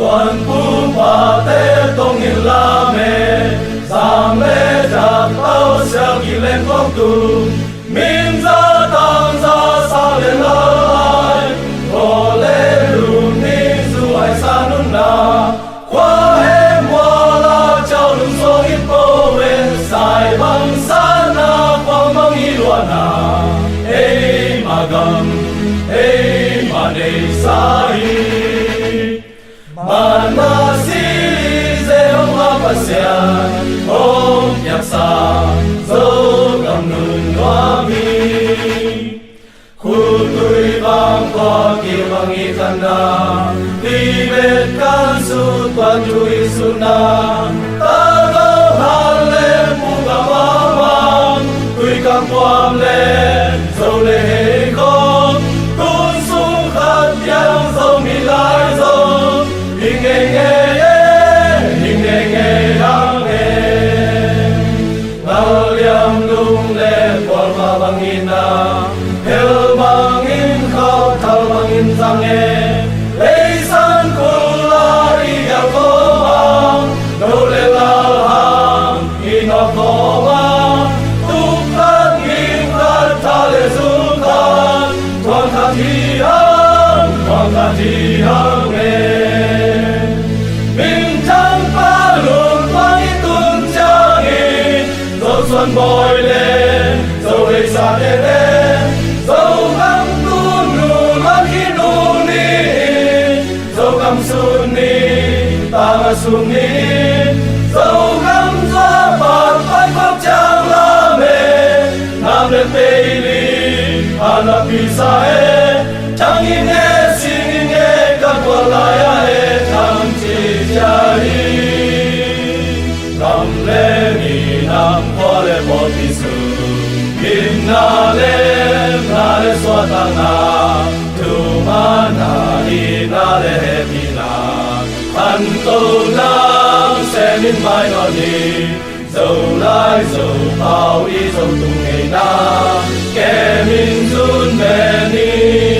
tuần phú và tế công nghìn la mê giang lê chặt tao sẽ kỳ lên phong tù min ra tăng ra sao lên lại hồ lê lùn ni dù ai xa nung na qua hem qua la trao lùn số ít bố về sai bằng xa na quang mang y loa na ê mà gầm ê mà đầy xa y mà si dễ ông hoa và xẻ ôm nhạc xa dấu cầm nụ hoa mi khu tuổi vang qua kia vang y khăn na đi về can su toàn chui su na ta có hàn lên mu cả hoa vang tuổi càng quam lên dấu lệ hệ con côn sung khát yang dấu mi lại dấu hình nghe đang nghe bao liam lung lên qua hoa bằng in na theo bằng in khao thao bằng in sang nghe lấy san cùng la đi theo phố mang đâu lên lao hàng in nó phố mang tuk khát in khát tha lệ dung khát toàn khát thi hăng nghe xuân bồi lên dấu đầy xa đê đê dấu găm tu nụ loan khi nụ ni dấu găm xuân ni ta ngã xuân ni dấu găm gió bạt vai khóc trang la mê nam lên tê li ana pisa e chẳng in nghe xin in nghe các quả lại e chẳng chỉ cha hi cầm lên ni nam qua le một tí sự in na le xóa ta na tu ma na đi na le he pi na ăn tô nam sẽ min mai nó đi dầu lai dầu bao y dầu tung ngày na kẻ min run bè ni